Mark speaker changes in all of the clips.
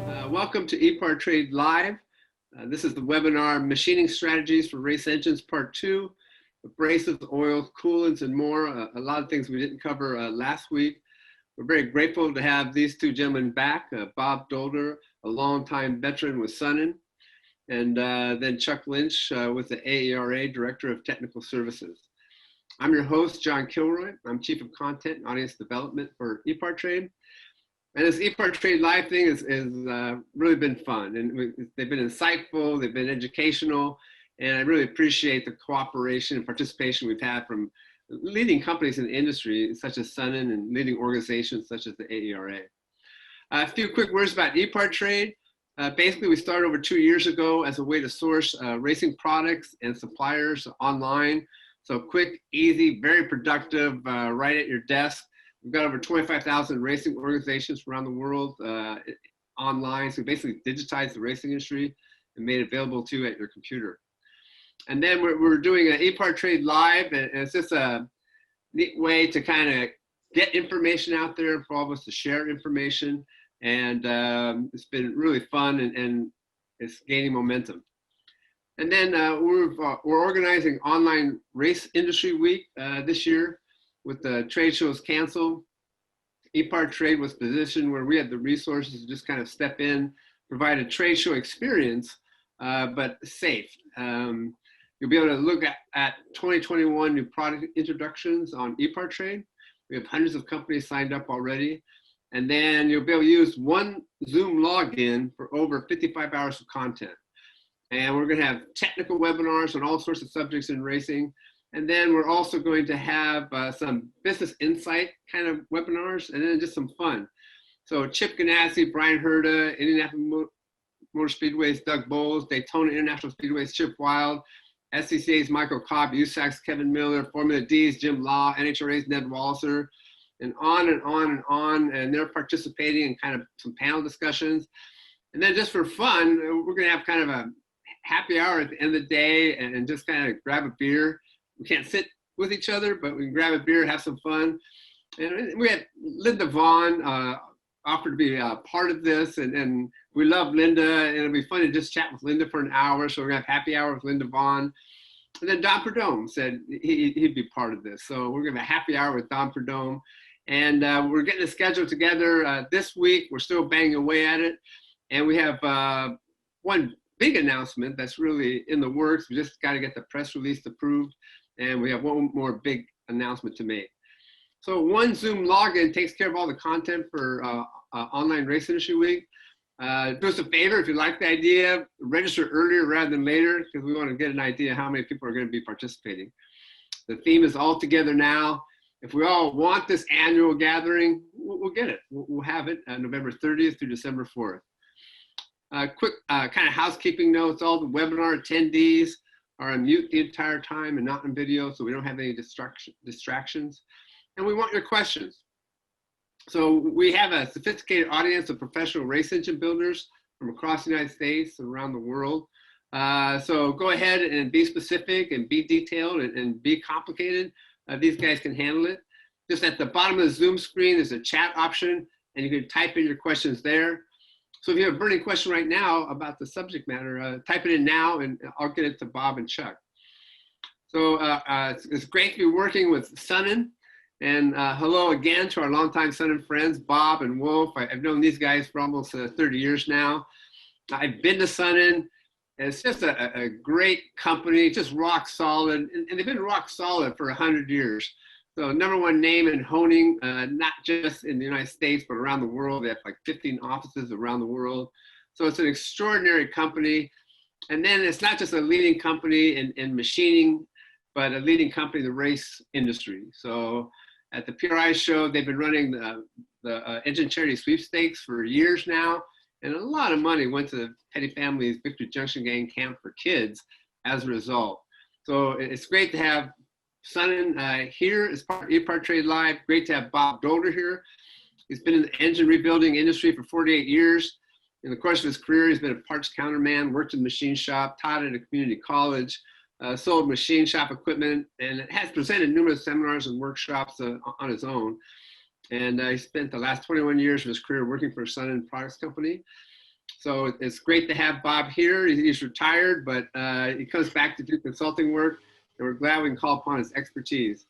Speaker 1: Welcome to EPARTRADE Live. This is the webinar, Machining Strategies for Race Engines, Part 2, Abrasives, oils, coolants, and more. A lot of things we didn't cover last week. We're very grateful to have these two gentlemen back, Bob Dolder, a longtime veteran with Sunnen, and then Chuck Lynch with the AERA, Director of Technical Services. I'm your host, John Kilroy. I'm Chief of Content and Audience Development for EPARTRADE. And this EPARTRADE Live thing is really been fun, and they've been insightful, they've been educational, and I really appreciate the cooperation and participation we've had from leading companies in the industry, such as Sunnen, and leading organizations such as the AERA. A few quick words about EPARTRADE. Basically, we started over 2 years ago as a way to source racing products and suppliers online. So quick, easy, very productive, right at your desk. We've got over 25,000 racing organizations around the world online. So we basically digitized the racing industry and made it available to you at your computer. And then we're doing an EPARTRADE Live, and it's just a neat way to kind of get information out there for all of us to share information. And it's been really fun, and it's gaining momentum. And then we're organizing Online Race Industry Week this year. With the trade shows canceled, EPARTRADE was positioned where we had the resources to just kind of step in, provide a trade show experience, but safe. You'll be able to look at 2021 new product introductions on EPARTRADE. We have hundreds of companies signed up already. And then you'll be able to use one Zoom login for over 55 hours of content. And we're going to have technical webinars on all sorts of subjects in racing. And then we're also going to have some business insight kind of webinars, and then just some fun. So Chip Ganassi, Brian Herda, Indianapolis Motor Speedway's Doug Bowles, Daytona International Speedway's Chip Wild, SCCA's Michael Cobb, USAC's Kevin Miller, Formula D's Jim Law, NHRA's Ned Walliser, and on and on and on. And they're participating in kind of some panel discussions. And then just for fun, we're going to have kind of a happy hour at the end of the day and just kind of grab a beer. We can't sit with each other, but we can grab a beer, have some fun. And we had Linda Vaughn offered to be a part of this, and we love Linda, and it'll be fun to just chat with Linda for an hour. So we're gonna have happy hour with Linda Vaughn. And then Don Perdome said he'd be part of this. So we're gonna have a happy hour with Don Perdome. And we're getting the schedule together this week. We're still banging away at it. And we have one big announcement that's really in the works. We just got to get the press release approved. And we have one more big announcement to make. So one Zoom login takes care of all the content for Online Race Industry Week. Do us a favor, if you like the idea, register earlier rather than later, because we want to get an idea how many people are going to be participating. The theme is all together now. If we all want this annual gathering, we'll get it. We'll have it November 30th through December 4th. Quick kind of housekeeping notes, all the webinar attendees are on mute the entire time and not in video, so we don't have any distractions. And we want your questions. So we have a sophisticated audience of professional race engine builders from across the United States and around the world. So go ahead and be specific and be detailed and be complicated. These guys can handle it. Just at the bottom of the Zoom screen, there's a chat option, and you can type in your questions there. So if you have a burning question right now about the subject matter, type it in now, and I'll get it to Bob and Chuck. So it's great to be working with Sunnen. And hello again to our longtime Sunnen friends, Bob and Wolf. I've known these guys for almost 30 years now. I've been to Sunnen. It's just a great company, just rock solid. And they've been rock solid for 100 years. So #1 name in honing, not just in the United States, but around the world. They have like 15 offices around the world. So it's an extraordinary company. And then it's not just a leading company in machining, but a leading company in the race industry. So at the PRI show, they've been running the engine charity Sweepstakes for years now. And a lot of money went to the Petty Family's Victory Junction Gang Camp for Kids as a result. So it's great to have Sunnen here as part of EPARTRADE Live. Great to have Bob Dolder here. He's been in the engine rebuilding industry for 48 years. In the course of his career, he's been a parts counterman, worked in the machine shop, taught at a community college, sold machine shop equipment, and has presented numerous seminars and workshops on his own. And he spent the last 21 years of his career working for Sunnen Products Company. So it's great to have Bob here. He's retired, but he comes back to do consulting work, and we're glad we can call upon his expertise.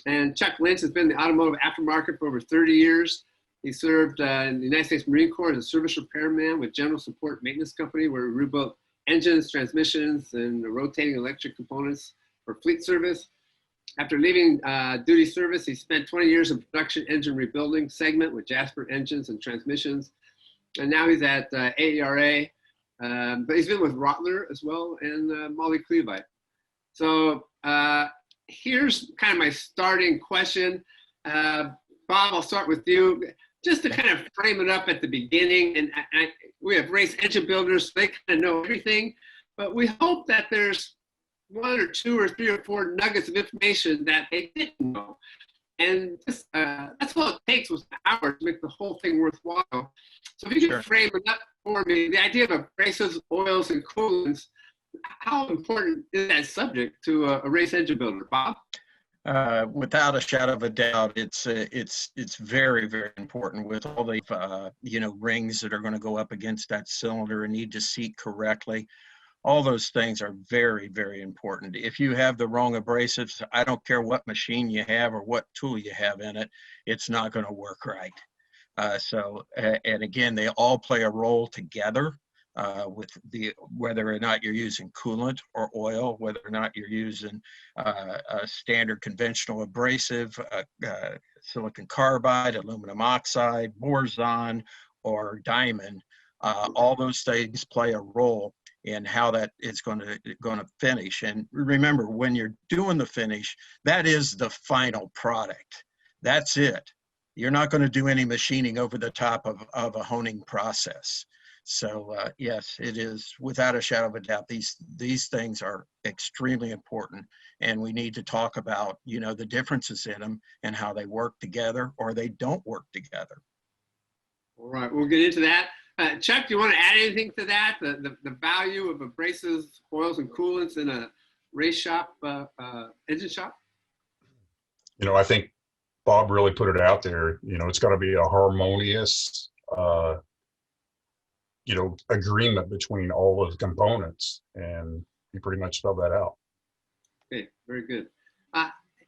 Speaker 1: And Chuck Lynch has been in the automotive aftermarket for over 30 years. He served in the United States Marine Corps as a service repairman with General Support Maintenance Company, where we rebuilt engines, transmissions, and rotating electric components for fleet service. After leaving duty service, he spent 20 years in production engine rebuilding segment with Jasper engines and transmissions. And now he's at AERA, but he's been with Rottler as well and Molly Cleavite. So here's kind of my starting question. Bob, I'll start with you. Just to kind of frame it up at the beginning, and we have race engine builders, so they kind of know everything, but we hope that there's one or two or three or four nuggets of information that they didn't know. And just, that's all it takes was an hour to make the whole thing worthwhile. So if you could frame it up for me, the idea of abrasives, oils, and coolants, how important is that subject to a race engine builder, Bob?
Speaker 2: Without a shadow of a doubt, it's very, very important with all the rings that are going to go up against that cylinder and need to seat correctly. All those things are very, very important. If you have the wrong abrasives, I don't care what machine you have or what tool you have in it, it's not going to work right. And again, they all play a role together. With whether or not you're using coolant or oil, whether or not you're using a standard conventional abrasive, silicon carbide, aluminum oxide, boron, or diamond, all those things play a role in how that is going to finish. And remember, when you're doing the finish, that is the final product. That's it. You're not going to do any machining over the top of a honing process. So yes, it is without a shadow of a doubt. These things are extremely important, and we need to talk about the differences in them and how they work together or they don't work together.
Speaker 1: All right, we'll get into that. Chuck, do you want to add anything to that? The value of abrasives, oils, and coolants in a race shop, engine shop?
Speaker 3: I think Bob really put it out there. It's got to be a harmonious agreement between all of the components, and you pretty much spelled that out.
Speaker 1: Okay, very good.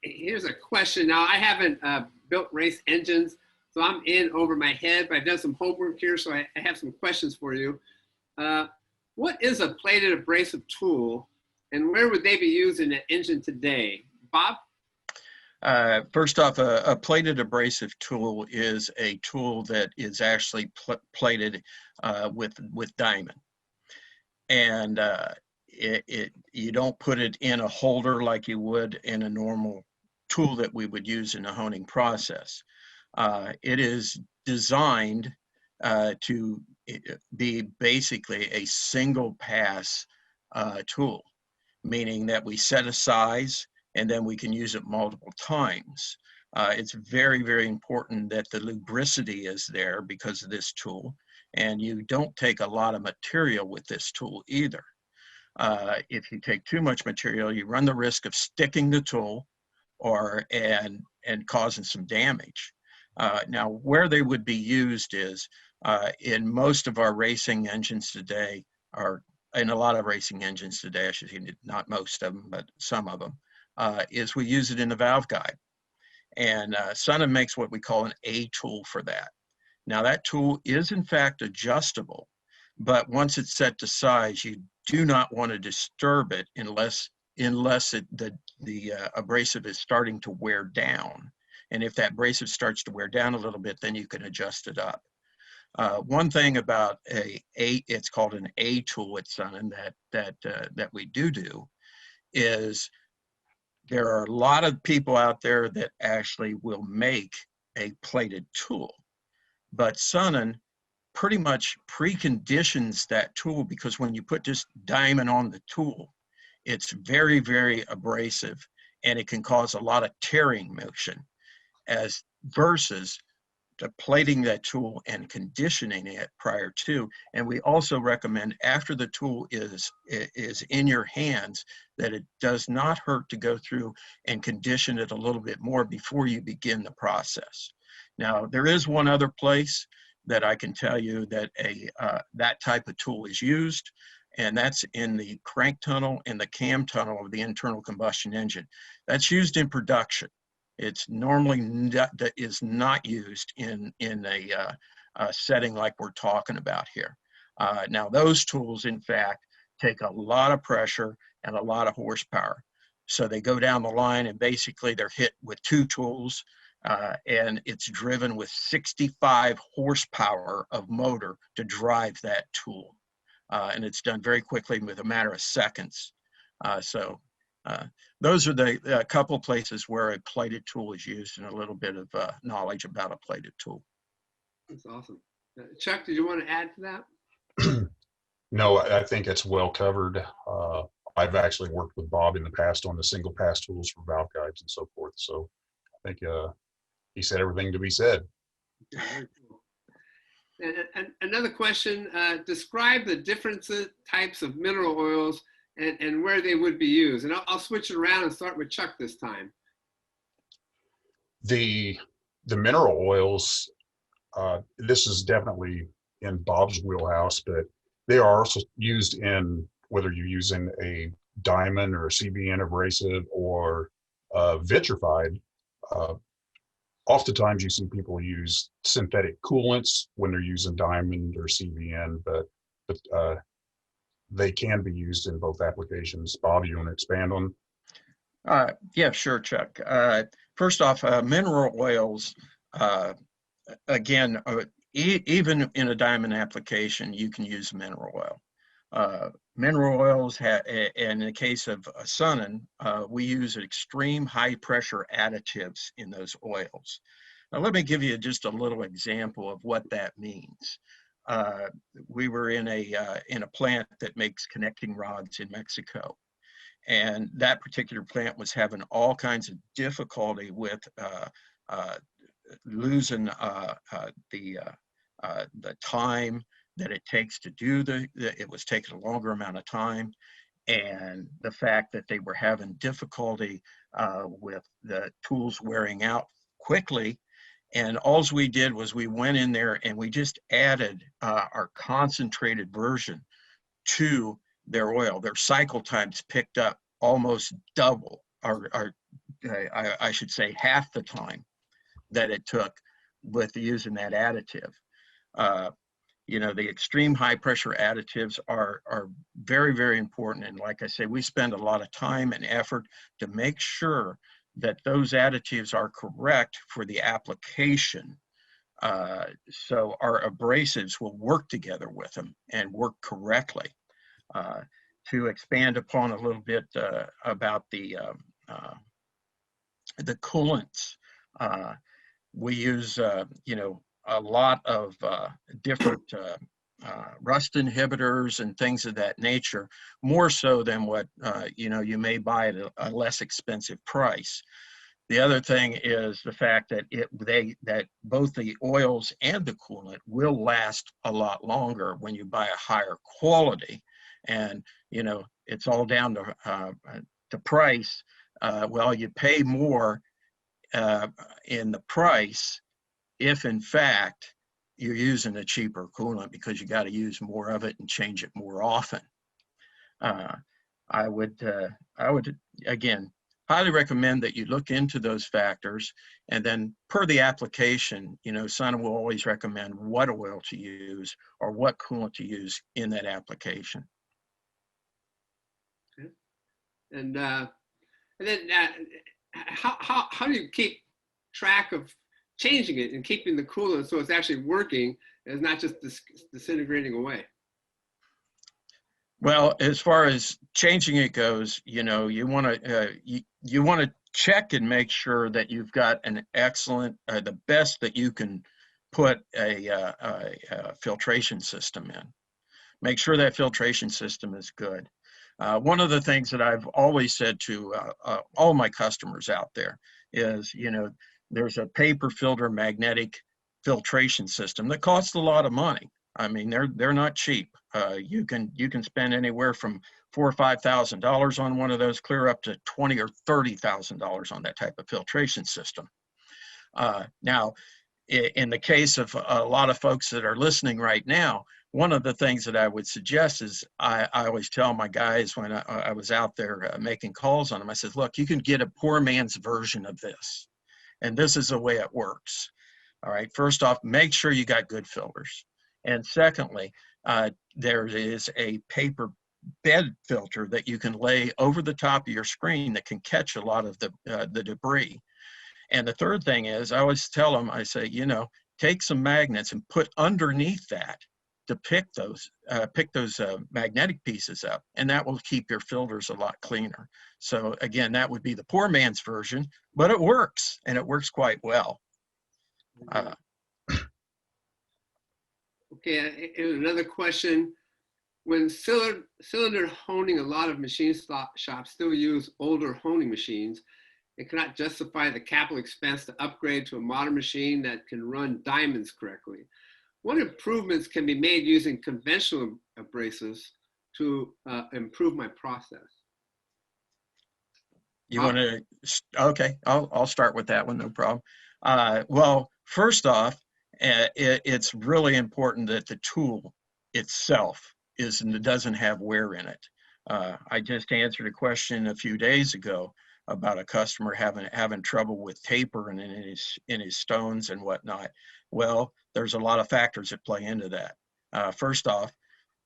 Speaker 1: Here's a question. Now, I haven't built race engines, so I'm in over my head, but I've done some homework here, so I have some questions for you. What is a plated abrasive tool, and where would they be used in an engine today? Bob?
Speaker 2: First off, a plated abrasive tool is a tool that is actually plated with diamond. And you don't put it in a holder like you would in a normal tool that we would use in a honing process. It is designed to be basically a single pass tool, meaning that we set a size and then we can use it multiple times. It's very, very important that the lubricity is there because of this tool, and you don't take a lot of material with this tool either. If you take too much material, you run the risk of sticking the tool and causing some damage. Now, where they would be used is in most of our racing engines today, or in a lot of racing engines today, I should say, not most of them, but some of them, is we use it in the valve guide. And Sunnen makes what we call an A tool for that. Now that tool is in fact adjustable, but once it's set to size, you do not want to disturb it unless the abrasive is starting to wear down. And if that abrasive starts to wear down a little bit, then you can adjust it up. One thing about it's called an A tool at Sunnen that we do is there are a lot of people out there that actually will make a plated tool, but Sunnen pretty much preconditions that tool, because when you put just diamond on the tool, it's very, very abrasive and it can cause a lot of tearing motion, as versus to plating that tool and conditioning it prior to. And we also recommend after the tool is in your hands that it does not hurt to go through and condition it a little bit more before you begin the process. Now, there is one other place that I can tell you that that type of tool is used, and that's in the crank tunnel and the cam tunnel of the internal combustion engine. That's used in production. It's normally that is not used in a setting like we're talking about here. Now, those tools, in fact, take a lot of pressure and a lot of horsepower. So they go down the line and basically they're hit with two tools, and it's driven with 65 horsepower of motor to drive that tool. And it's done very quickly with a matter of seconds. Those are the couple places where a plated tool is used, and a little bit of knowledge about a plated tool.
Speaker 1: That's awesome. Chuck, did you want to add to that?
Speaker 3: No, I think it's well covered. I've actually worked with Bob in the past on the single pass tools for valve guides and so forth. So I think he said everything to be said.
Speaker 1: Very cool. And another question, describe the different types of mineral oils and where they would be used. And I'll switch it around and start with Chuck this time.
Speaker 3: The mineral oils, this is definitely in Bob's wheelhouse, but they are also used in whether you're using a diamond or a CBN abrasive or vitrified. Oftentimes you see people use synthetic coolants when they're using diamond or CBN, but they can be used in both applications. Bob, you want to expand on?
Speaker 2: Yeah, sure, Chuck. First off, mineral oils, again, even in a diamond application, you can use mineral oil. Mineral oils, in the case of Sunnen, we use extreme high pressure additives in those oils. Now, let me give you just a little example of what that means. We were in a plant that makes connecting rods in Mexico, and that particular plant was having all kinds of difficulty with losing the time that it takes to do it was taking a longer amount of time, and the fact that they were having difficulty with the tools wearing out quickly. And all we did was we went in there and we just added our concentrated version to their oil. Their cycle times picked up almost double, or I should say half the time that it took with using that additive. You know, the extreme high pressure additives are very, very important. And like I say, we spend a lot of time and effort to make sure that those additives are correct for the application. So our abrasives will work together with them and work correctly. To expand upon a little bit about the coolants, we use, you know, a lot of different rust inhibitors and things of that nature, more so than what you know, you may buy at a less expensive price. The other thing is the fact that that both the oils and the coolant will last a lot longer when you buy a higher quality. And you know, it's all down to price. Well, you pay more in the price if in fact you're using a cheaper coolant, because you got to use more of it and change it more often. I would again highly recommend that you look into those factors, and then per the application, you know, Sunnen will always recommend what oil to use or what coolant to use in that application.
Speaker 1: Okay. And then how do you keep track of changing it and keeping the coolant so it's actually working and it's not just disintegrating away?
Speaker 2: Well, as far as changing it goes, you know, you want to check and make sure that you've got an excellent, the best that you can put a filtration system in. Make sure that filtration system is good. One of the things that I've always said to all my customers out there is, you know, there's a paper filter magnetic filtration system that costs a lot of money. I mean, they're not cheap. You can spend anywhere from $4,000 or $5,000 on one of those, clear up to $20,000 or $30,000 on that type of filtration system. Now, in the case of a lot of folks that are listening right now, one of the things that I would suggest is I always tell my guys when I was out there making calls on them, I said, look, you can get a poor man's version of this. And this is the way it works. All right. First off, make sure you got good filters. And secondly, there is a paper bed filter that you can lay over the top of your screen that can catch a lot of the debris. And the third thing is, I always tell them, I say, you know, take some magnets and put underneath that to pick those magnetic pieces up, and that will keep your filters a lot cleaner. So again, that would be the poor man's version, but it works, and it works quite well.
Speaker 1: Okay, another question. When cylinder honing, a lot of machine shops still use older honing machines. It cannot justify the capital expense to upgrade to a modern machine that can run diamonds correctly. What improvements can be made using conventional abrasives to improve my process?
Speaker 2: You want to? Okay, I'll start with that one, no problem. Well, first off, it's really important that the tool itself doesn't have wear in it. I just answered a question a few days ago about a customer having trouble with taper and in his stones and whatnot. Well, there's a lot of factors that play into that. First off,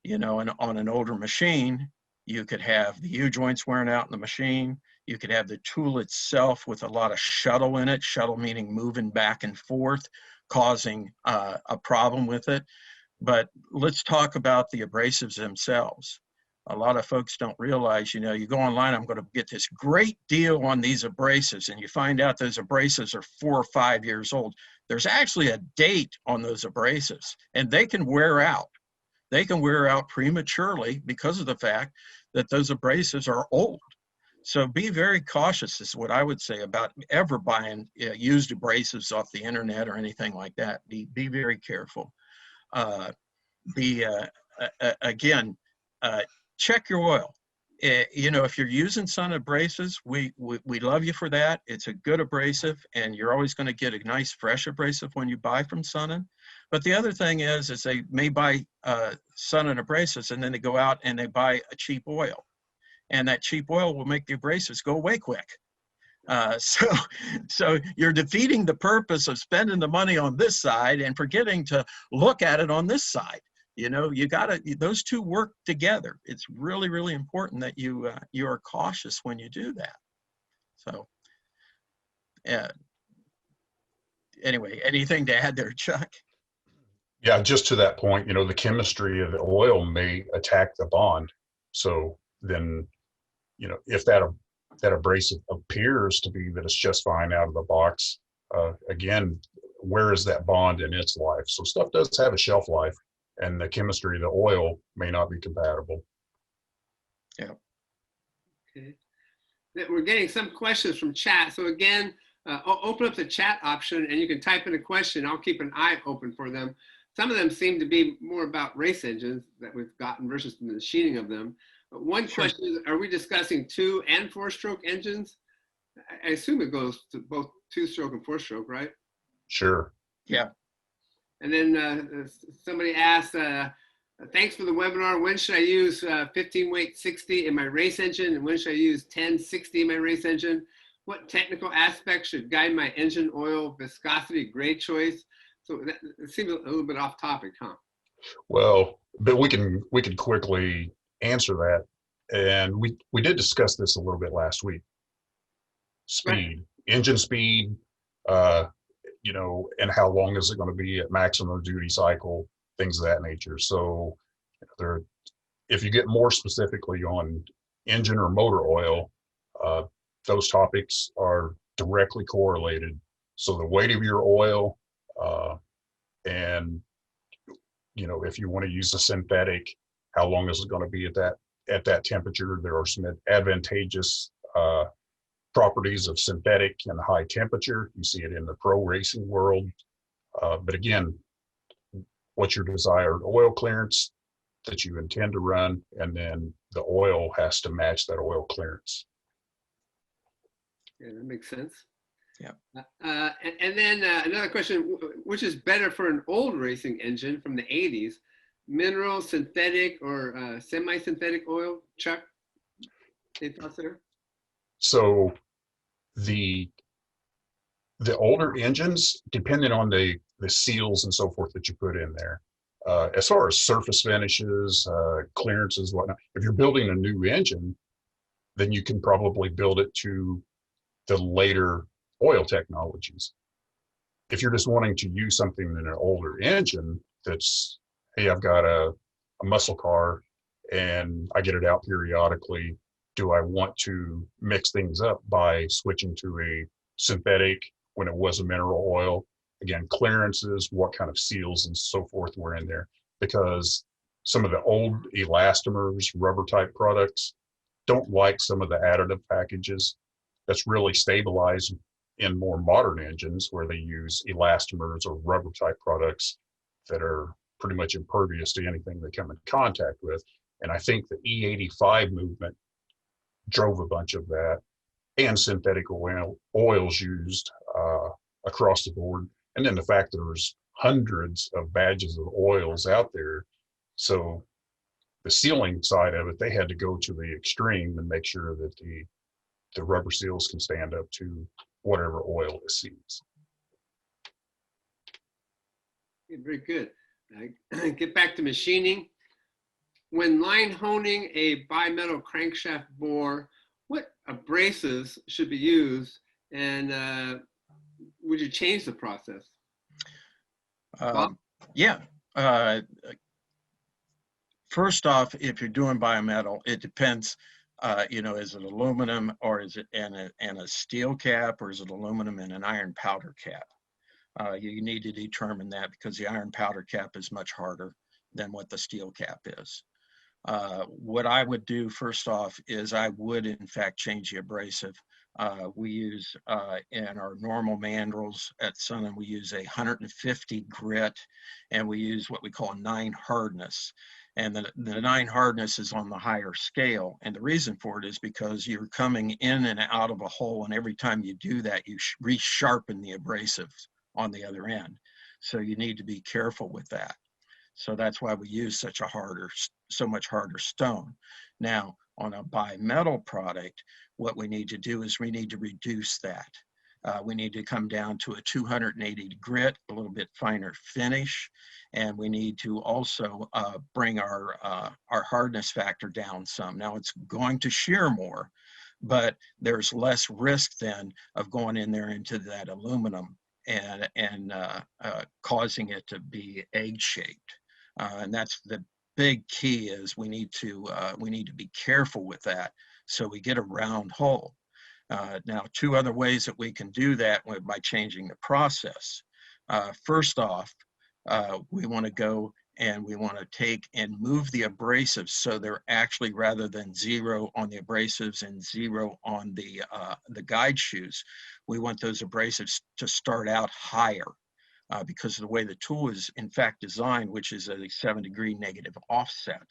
Speaker 2: you know, on an older machine, you could have the U-joints wearing out in the machine. You could have the tool itself with a lot of shuttle in it, shuttle meaning moving back and forth, causing a problem with it. But let's talk about the abrasives themselves. A lot of folks don't realize, you know, you go online, I'm going to get this great deal on these abrasives, and you find out those abrasives are 4 or 5 years old. There's actually a date on those abrasives, and they can wear out. They can wear out prematurely because of the fact that those abrasives are old. So be very cautious is what I would say about ever buying used abrasives off the internet or anything like that. Be very careful. Again, check your oil. You know, if you're using Sunnen abrasives, we love you for that. It's a good abrasive, and you're always going to get a nice fresh abrasive when you buy from Sunnen. But the other thing is they may buy Sunnen abrasives, and then they go out and they buy a cheap oil, and that cheap oil will make the abrasives go away quick. So you're defeating the purpose of spending the money on this side and forgetting to look at it on this side. You know, those two work together. It's really, really important that you are cautious when you do that. So, anyway, anything to add there, Chuck?
Speaker 3: Yeah, just to that point, you know, the chemistry of the oil may attack the bond. So then, you know, if that abrasive appears to be that it's just fine out of the box, again, where is that bond in its life? So stuff does have a shelf life, and the chemistry of the oil may not be compatible.
Speaker 2: Yeah.
Speaker 1: Okay. We're getting some questions from chat. So again, open up the chat option and you can type in a question. I'll keep an eye open for them. Some of them seem to be more about race engines that we've gotten versus the machining of them. One question is, are we discussing 2- and 4-stroke engines? I assume it goes to both 2-stroke and 4-stroke, right?
Speaker 3: Sure.
Speaker 2: Yeah.
Speaker 1: And then somebody asked, thanks for the webinar. When should I use 15 weight 60 in my race engine? And when should I use 1060 in my race engine? What technical aspects should guide my engine oil, viscosity, grade choice? So it seems a little bit off topic, huh?
Speaker 3: Well, but we can quickly answer that. And we did discuss this a little bit last week. Speed, right. Engine speed, you know, and how long is it going to be at maximum duty cycle, things of that nature. So if you get more specifically on engine or motor oil, those topics are directly correlated. So the weight of your oil, and, you know, if you want to use a synthetic, how long is it going to be at that temperature? There are some advantageous properties of synthetic and high temperature. You see it in the pro racing world. But again, what's your desired oil clearance that you intend to run, and then the oil has to match that oil clearance.
Speaker 1: Yeah, that makes sense.
Speaker 2: Yeah.
Speaker 1: And then another question, which is better for an old racing engine from the 80s, mineral, synthetic, or semi-synthetic oil? Chuck, any thoughts there?
Speaker 3: So the older engines, depending on the seals and so forth that you put in there, as far as surface finishes, clearances, whatnot, if you're building a new engine, then you can probably build it to the later oil technologies. If you're just wanting to use something in an older engine that's, hey, I've got a muscle car and I get it out periodically, do I want to mix things up by switching to a synthetic when it was a mineral oil? Again, clearances, what kind of seals and so forth were in there, because some of the old elastomers, rubber type products, don't like some of the additive packages that's really stabilized in more modern engines where they use elastomers or rubber type products that are pretty much impervious to anything they come in contact with. And I think the E85 movement drove a bunch of that, and synthetic oils used across the board. And then the fact that there's hundreds of badges of oils out there. So the sealing side of it, they had to go to the extreme and make sure that the rubber seals can stand up to whatever oil it sees.
Speaker 1: Very good. Get back to machining. When line honing a bimetal crankshaft bore, what abrasives should be used, and would you change the process?
Speaker 2: Yeah. First off, if you're doing bimetal, it depends. Is it aluminum, or is it and a steel cap, or is it aluminum and an iron powder cap? You need to determine that, because the iron powder cap is much harder than what the steel cap is. What I would do first off is I would in fact change the abrasive. We use in our normal mandrels at Sunnen, we use 150 grit, and we use what we call a 9 hardness. And the 9 hardness is on the higher scale. And the reason for it is because you're coming in and out of a hole, and every time you do that, you resharpen the abrasives on the other end. So you need to be careful with that. So that's why we use so much harder stone. Now, on a bimetal product, what we need to do is we need to reduce that. We need to come down to a 280 grit, a little bit finer finish, and we need to also bring our hardness factor down some. Now, it's going to shear more, but there's less risk then of going in there into that aluminum and causing it to be egg-shaped. And that's the big key, is we need to be careful with that so we get a round hole. Now, 2 other ways that we can do that by changing the process. First off, we want to go and we want to take and move the abrasives so they're actually, rather than 0 on the abrasives and 0 on the guide shoes, we want those abrasives to start out higher. Because of the way the tool is in fact designed, which is a 7-degree negative offset.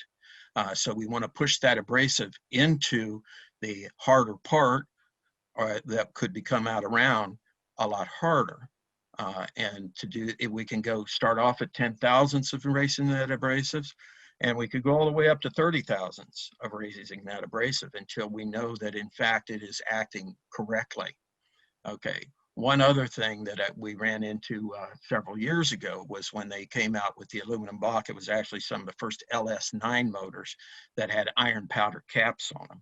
Speaker 2: So we want to push that abrasive into the harder part, or that could become out around a lot harder. And to do it, we can start off at 10 thousandths of erasing that abrasives, and we could go all the way up to 30 thousandths of erasing that abrasive until we know that in fact it is acting correctly. Okay. One other thing that we ran into several years ago was when they came out with the aluminum block. It was actually some of the first LS9 motors that had iron powder caps on them.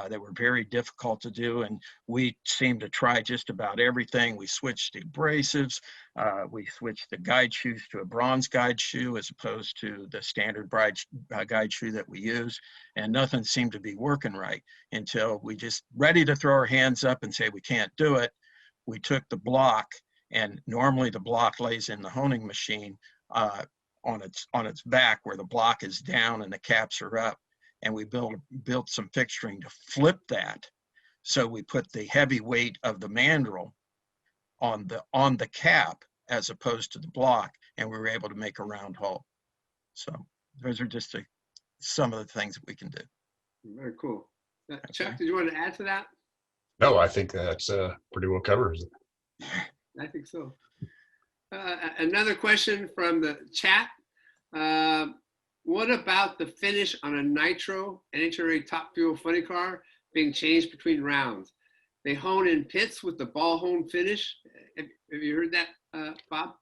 Speaker 2: They were very difficult to do, and we seemed to try just about everything. We switched the abrasives, we switched the guide shoes to a bronze guide shoe as opposed to the standard guide shoe that we use, and nothing seemed to be working right until we just ready to throw our hands up and say we can't do it. We took the block, and normally the block lays in the honing machine on its back where the block is down and the caps are up, and we built some fixturing to flip that. So we put the heavy weight of the mandrel on the cap as opposed to the block, and we were able to make a round hole. So those are just some of the things that we can do.
Speaker 1: Very cool. Chuck, did you want to add to that?
Speaker 3: No, I think that's pretty well covers it.
Speaker 1: I think so. Another question from the chat. What about the finish on a nitro NHRA top fuel funny car being changed between rounds? They hone in pits with the ball hone finish. Have you heard that, Bob?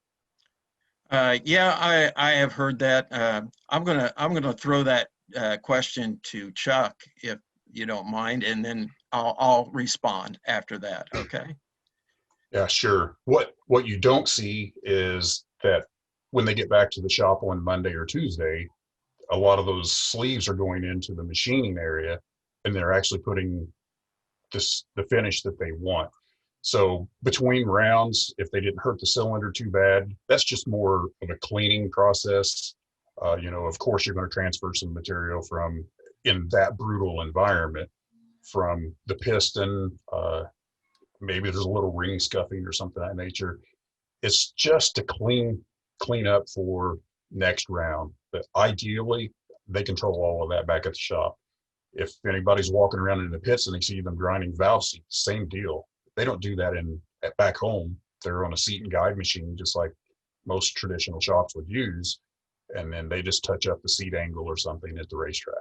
Speaker 2: Yeah, I have heard that. I'm gonna throw that question to Chuck, if you don't mind, and then I'll respond after that. Okay.
Speaker 3: Yeah, sure. What you don't see is that when they get back to the shop on Monday or Tuesday, a lot of those sleeves are going into the machining area, and they're actually putting the finish that they want. So between rounds, if they didn't hurt the cylinder too bad, that's just more of a cleaning process. Of course, you're going to transfer some material from in that brutal environment from the piston. Maybe there's a little ring scuffing or something of that nature. It's just to clean up for next round. But ideally, they control all of that back at the shop. If anybody's walking around in the pits and they see them grinding valve seats, same deal. They don't do that back home. They're on a seat and guide machine, just like most traditional shops would use, and then they just touch up the seat angle or something at the racetrack.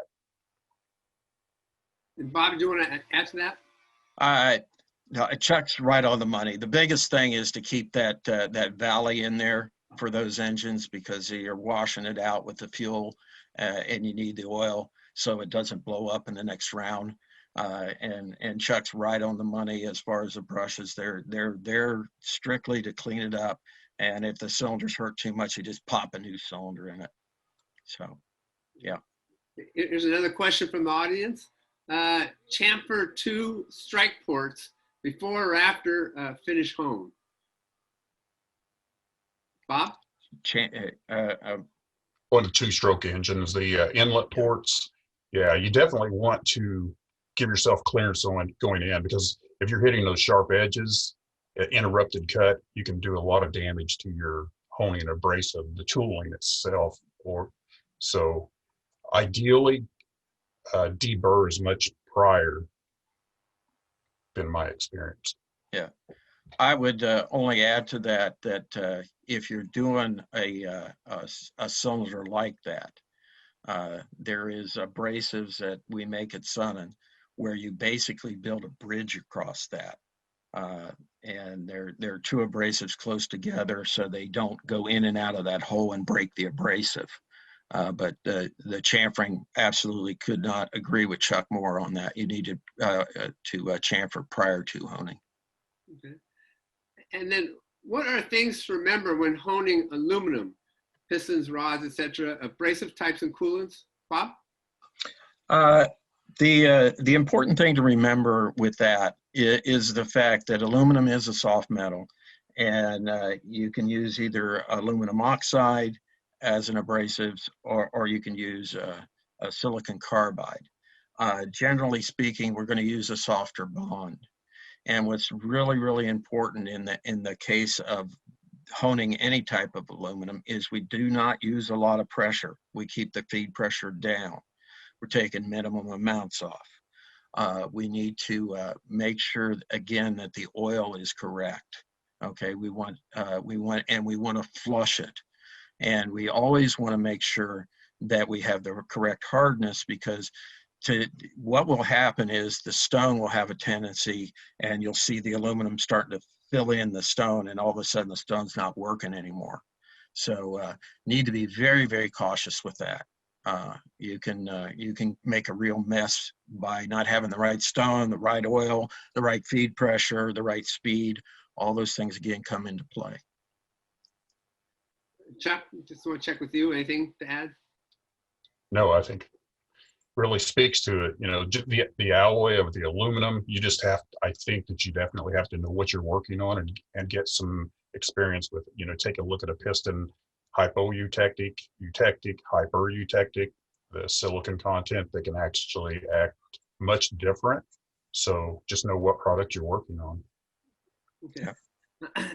Speaker 1: And Bob, do you want to add to that?
Speaker 2: No, Chuck's right on the money. The biggest thing is to keep that valley in there for those engines, because you're washing it out with the fuel, and you need the oil so it doesn't blow up in the next round. And Chuck's right on the money as far as the brushes. They're strictly to clean it up, and if the cylinders hurt too much, you just pop a new cylinder in it. So, yeah.
Speaker 1: Here's another question from the audience. Chamfer 2 strike ports before or after finish hone? Bob?
Speaker 3: On the two-stroke engines, the inlet ports, yeah, you definitely want to give yourself clearance on going in, because if you're hitting those sharp edges, interrupted cut, you can do a lot of damage to your honing and abrasive, the tooling itself. So ideally, deburr as much prior, been my experience.
Speaker 2: Yeah, I would only add to that if you're doing a cylinder like that, there is abrasives that we make at Sunnen where you basically build a bridge across that. And there are two abrasives close together so they don't go in and out of that hole and break the abrasive. But the chamfering absolutely could not agree with Chuck more on that. You need to chamfer prior to honing.
Speaker 1: Okay. And then what are things to remember when honing aluminum, pistons, rods, etc., abrasive types and coolants? Bob?
Speaker 2: The important thing to remember with that is the fact that aluminum is a soft metal, and you can use either aluminum oxide as an abrasive, or you can use a silicon carbide. Generally speaking, we're going to use a softer bond. And what's really, really important in the case of honing any type of aluminum is we do not use a lot of pressure. We keep the feed pressure down. We're taking minimum amounts off. We need to make sure, again, that the oil is correct. Okay, we want to flush it. And we always want to make sure that we have the correct hardness, because what will happen is the stone will have a tendency, and you'll see the aluminum starting to fill in the stone, and all of a sudden the stone's not working anymore. So need to be very, very cautious with that. You can make a real mess by not having the right stone, the right oil, the right feed pressure, the right speed. All those things again come into play.
Speaker 1: Chuck, just want to check with you. Anything to add?
Speaker 3: No, I think really speaks to it. The alloy of the aluminum, I think that you definitely have to know what you're working on and get some experience with it. Take a look at a piston, hypoeutectic, eutectic, hypereutectic, the silicon content that can actually act much different. So just know what product you're working on.
Speaker 1: Okay. Yeah.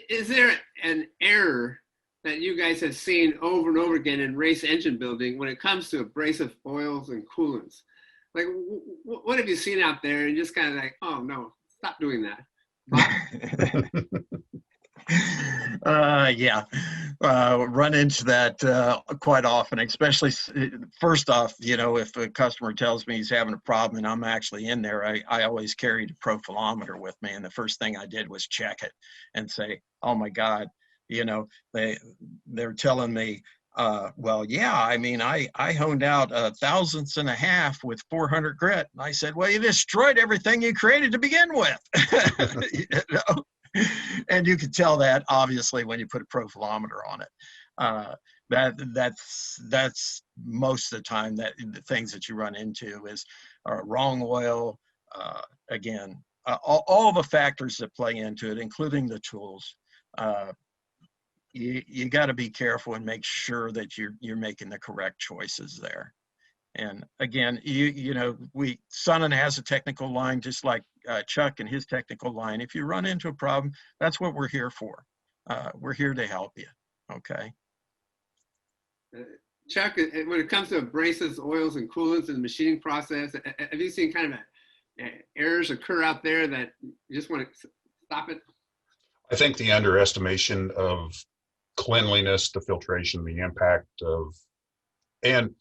Speaker 1: Is there an error that you guys have seen over and over again in race engine building when it comes to abrasive oils and coolants? Like, what have you seen out there and just kind of like, oh no, stop doing that?
Speaker 2: Yeah, run into that quite often, especially first off, you know, if a customer tells me he's having a problem and I'm actually in there, I always carried a profilometer with me. And the first thing I did was check it and say, oh my God, you know, they're telling me, well, yeah, I mean, I honed out 1/1000 with 400 grit. And I said, well, you destroyed everything you created to begin with. You know? And you can tell that obviously when you put a profilometer on it. That's most of the time that the things that you run into is wrong oil. Again, all the factors that play into it, including the tools. You got to be careful and make sure that you're making the correct choices there. And again, you know, Sunnen has a technical line, just like Chuck and his technical line. If you run into a problem, that's what we're here for. We're here to help you. Okay.
Speaker 1: Chuck, when it comes to abrasives, oils, and coolants in the machining process, have you seen kind of errors occur out there that you just want to stop it?
Speaker 3: I think the underestimation of cleanliness, the filtration, the impact of, and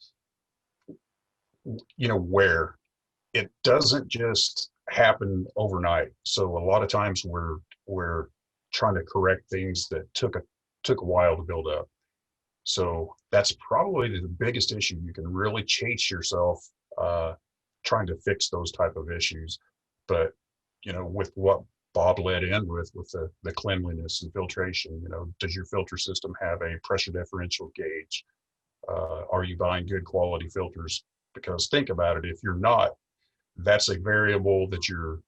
Speaker 3: you know, where it doesn't just happen overnight. So a lot of times we're trying to correct things that took a while to build up. So that's probably the biggest issue. You can really chase yourself trying to fix those type of issues. But you know, with what Bob led in with the cleanliness and filtration, you know, does your filter system have a pressure differential gauge? Are you buying good quality filters? Because think about it, if you're not, that's a variable that you're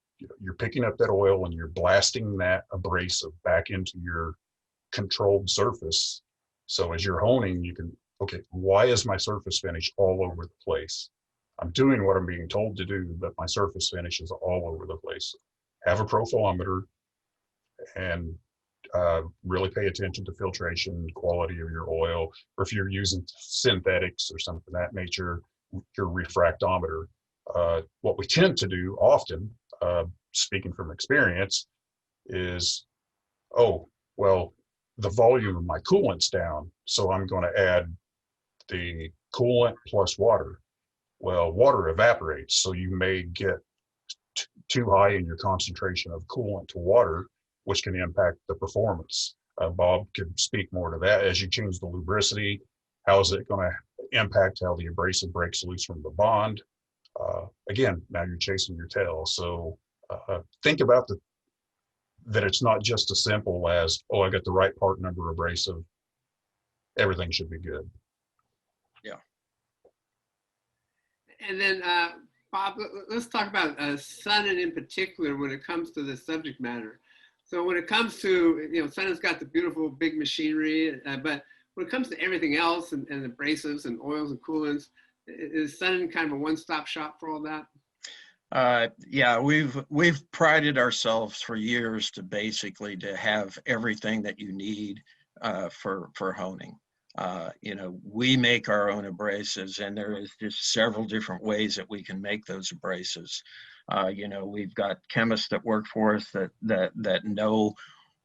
Speaker 3: picking up that oil and you're blasting that abrasive back into your controlled surface. So as you're honing, you can, okay, why is my surface finish all over the place? I'm doing what I'm being told to do, but my surface finish is all over the place. Have a profilometer and really pay attention to filtration, quality of your oil, or if you're using synthetics or something of that nature, your refractometer. What we tend to do often, speaking from experience, is, oh, well, the volume of my coolant's down, so I'm going to add the coolant plus water. Well, water evaporates, so you may get too high in your concentration of coolant to water, which can impact the performance. Bob could speak more to that. As you change the lubricity, how is it going to impact how the abrasive breaks loose from the bond? Again, now you're chasing your tail. So think about that it's not just as simple as, oh, I got the right part number abrasive, everything should be good.
Speaker 2: Yeah.
Speaker 1: And then, Bob, let's talk about Sunnen in particular when it comes to this subject matter. So when it comes to, you know, Sunnen's got the beautiful big machinery, but when it comes to everything else and abrasives and oils and coolants, is Sunnen kind of a one-stop shop for all that?
Speaker 2: Yeah, we've prided ourselves for years to basically to have everything that you need for honing. You know, we make our own abrasives, and there is just several different ways that we can make those abrasives. You know, we've got chemists that work for us that know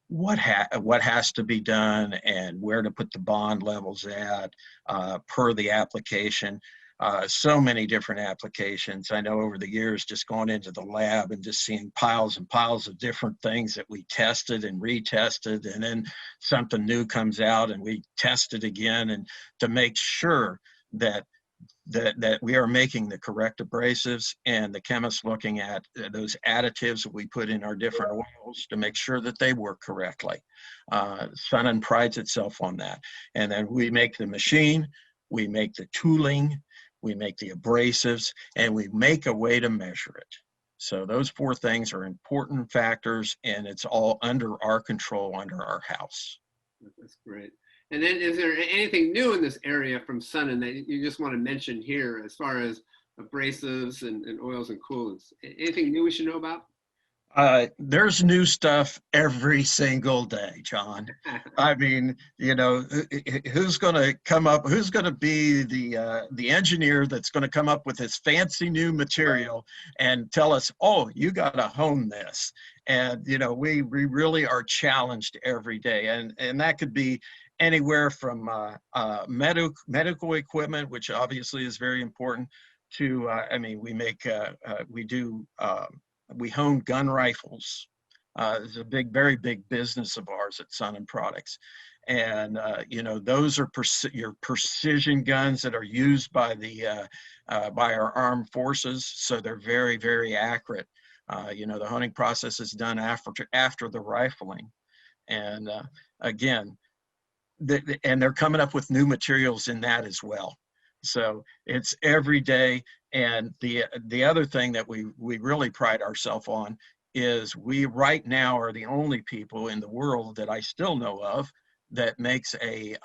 Speaker 2: what has to be done and where to put the bond levels at per the application. So many different applications. I know over the years, just going into the lab and just seeing piles and piles of different things that we tested and retested, and then something new comes out and we test it again, and to make sure that we are making the correct abrasives, and the chemists looking at those additives that we put in our different oils to make sure that they work correctly. Sunnen prides itself on that. And then we make the machine, we make the tooling, we make the abrasives, and we make a way to measure it. So those four things are important factors, and it's all under our control, under our house.
Speaker 1: That's great. And then is there anything new in this area from Sunnen that you just want to mention here as far as abrasives and oils and coolants? Anything new we should know about?
Speaker 2: There's new stuff every single day, John. I mean, you know, who's going to come up? Who's going to be the engineer that's going to come up with this fancy new material and tell us, oh, you got to hone this? And you know, we really are challenged every day, and that could be anywhere from medical equipment, which obviously is very important, to I mean, we hone gun rifles. It's a very big business of ours at Sunnen Products. And, you know, those are your precision guns that are used by by our armed forces. So they're very accurate. You know, the hunting process is done after the rifling. And again, and they're coming up with new materials in that as well. So it's every day. And the other thing that we really pride ourselves on is we right now are the only people in the world that I still know of that makes a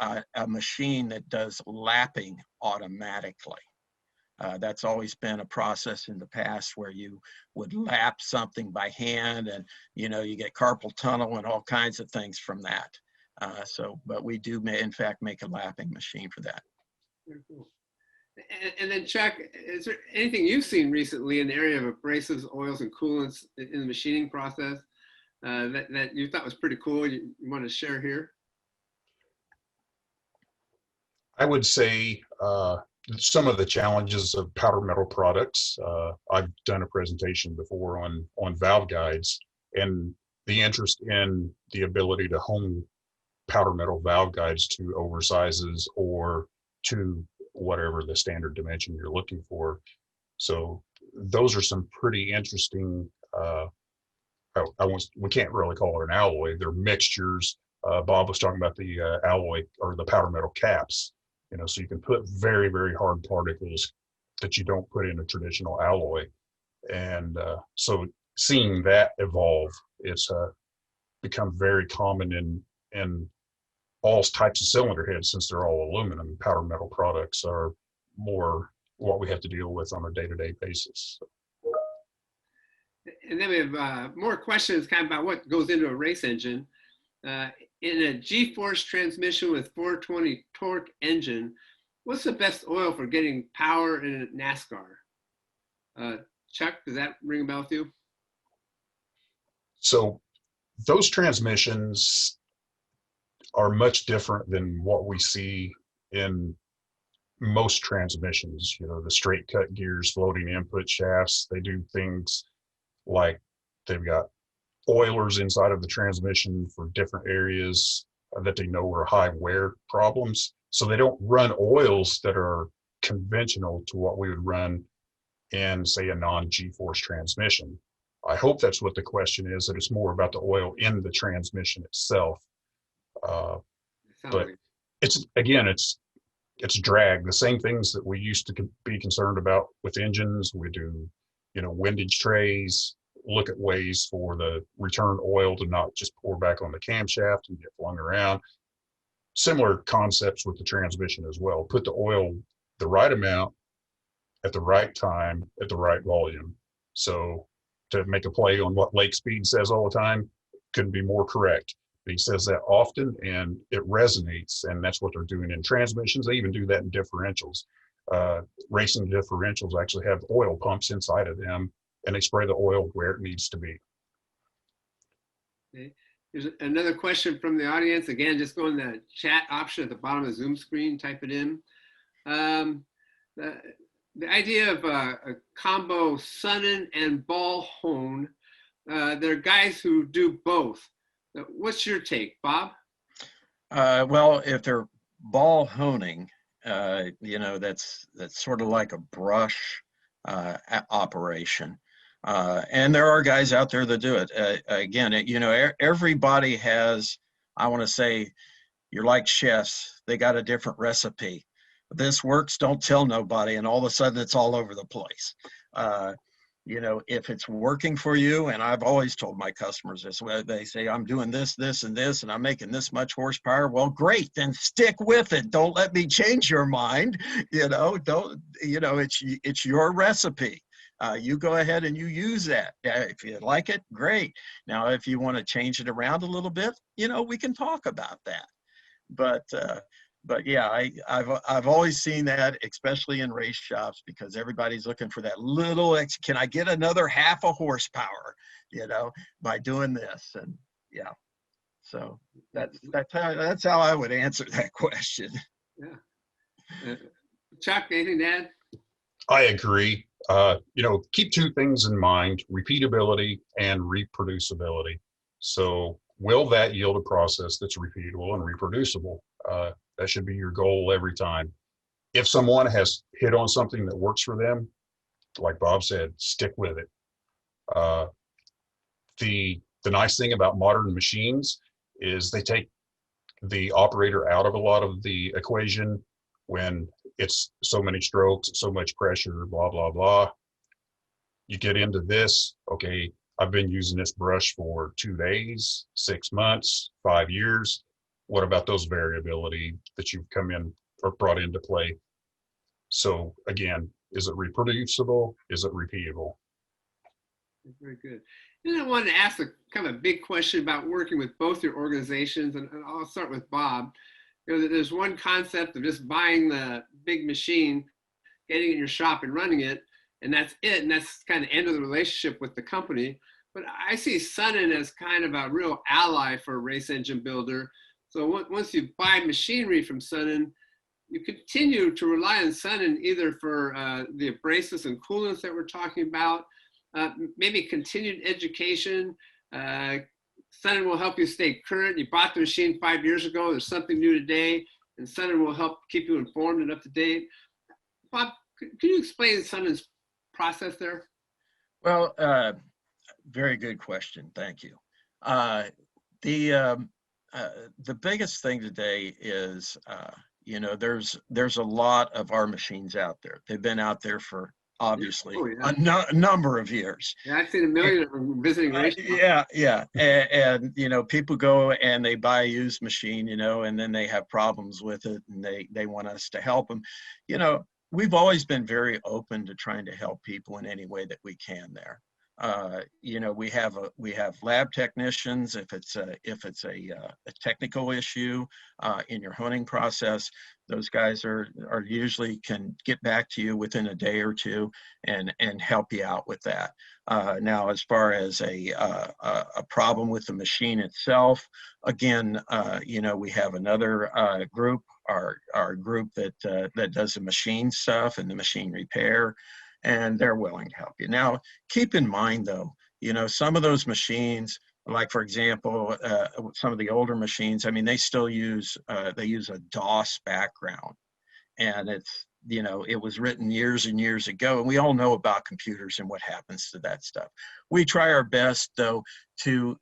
Speaker 2: machine that does lapping automatically. That's always been a process in the past where you would lap something by hand, and you know, you get carpal tunnel and all kinds of things from that. But we do in fact make a lapping machine for that.
Speaker 1: Very cool. And then Chuck, is there anything you've seen recently in the area of abrasives, oils, and coolants in the machining process that you thought was pretty cool you want to share here?
Speaker 3: I would say some of the challenges of powder metal products. I've done a presentation before on valve guides, and the interest in the ability to hone powder metal valve guides to oversizes or to whatever the standard dimension you're looking for. So those are some pretty interesting, we can't really call it an alloy, they're mixtures. Bob was talking about the alloy or the powder metal caps, you know, so you can put very hard particles that you don't put in a traditional alloy. And so seeing that evolve, it's become very common in all types of cylinder heads. Since they're all aluminum, powder metal products are more what we have to deal with on a day-to-day basis.
Speaker 1: And then we have more questions kind of about what goes into a race engine. In a G-force transmission with 420 torque engine, what's the best oil for getting power in a NASCAR? Chuck, does that ring a bell with you?
Speaker 3: So those transmissions are much different than what we see in most transmissions. You know, the straight cut gears, floating input shafts, they do things like they've got oilers inside of the transmission for different areas that they know are high wear problems. So they don't run oils that are conventional to what we would run in, say, a non-G-force transmission. I hope that's what the question is, that it's more about the oil in the transmission itself. But it's drag. The same things that we used to be concerned about with engines. We do, you know, windage trays, look at ways for the return oil to not just pour back on the camshaft and get flung around. Similar concepts with the transmission as well. Put the oil the right amount at the right time at the right volume. So to make a play on what Lake Speed says all the time, couldn't be more correct. He says that often and it resonates, and that's what they're doing in transmissions. They even do that in differentials. Racing differentials actually have oil pumps inside of them, and they spray the oil where it needs to be.
Speaker 1: Okay. There's another question from the audience. Again, just go in the chat option at the bottom of the Zoom screen, type it in. The idea of a combo Sunnen and ball hone, there are guys who do both. What's your take, Bob?
Speaker 2: Well, if they're ball honing, you know, that's sort of like a brush operation. And there are guys out there that do it. Again, you know, everybody has, I want to say, you're like chefs. They got a different recipe. This works, don't tell nobody, and all of a sudden it's all over the place. You know, if it's working for you, and I've always told my customers this, they say, I'm doing this, this, and this, and I'm making this much horsepower. Well, great, then stick with it. Don't let me change your mind. You know, it's your recipe. You go ahead and you use that. If you like it, great. Now, if you want to change it around a little bit, we can talk about that. But yeah, I've always seen that, especially in race shops, because everybody's looking for that little can I get another half a horsepower, by doing this. And yeah, so that's how I would answer that question.
Speaker 1: Yeah. Chuck, anything to add?
Speaker 3: I agree. Keep two things in mind: repeatability and reproducibility. So will that yield a process that's repeatable and reproducible? That should be your goal every time. If someone has hit on something that works for them, like Bob said, stick with it. The nice thing about modern machines is they take the operator out of a lot of the equation when it's so many strokes, so much pressure, blah, blah, blah. You get into this, okay, I've been using this brush for 2 days, 6 months, 5 years. What about those variability that you've come in or brought into play? So again, is it reproducible? Is it repeatable?
Speaker 1: Very good. And I wanted to ask a kind of a big question about working with both your organizations, and I'll start with Bob. There's one concept of just buying the big machine, getting it in your shop and running it, and that's it, and that's kind of end of the relationship with the company. But I see Sunnen as kind of a real ally for a race engine builder. So once you buy machinery from Sunnen, you continue to rely on Sunnen either for the abrasives and coolants that we're talking about, maybe continued education. Sunnen will help you stay current. You bought the machine 5 years ago. There's something new today, and Sunnen will help keep you informed and up to date. Bob, can you explain Sunnen's process there?
Speaker 2: Well, very good question. Thank you. The biggest thing today is, there's a lot of our machines out there. They've been out there for obviously a number of years.
Speaker 1: Yeah, I've seen a million of them visiting race shops.
Speaker 2: Yeah. And people go and they buy a used machine, and then they have problems with it, and they want us to help them. We've always been very open to trying to help people in any way that we can there. We have lab technicians if it's a technical issue in your honing process. Those guys are usually can get back to you within a day or two and help you out with that. Now, as far as a problem with the machine itself, again, we have another group, our group that does the machine stuff and the machine repair, and they're willing to help you. Now, keep in mind though, some of those machines, like for example, some of the older machines, they still use, they use a DOS background, and it's, it was written years and years ago, and we all know about computers and what happens to that stuff. We try our best though to,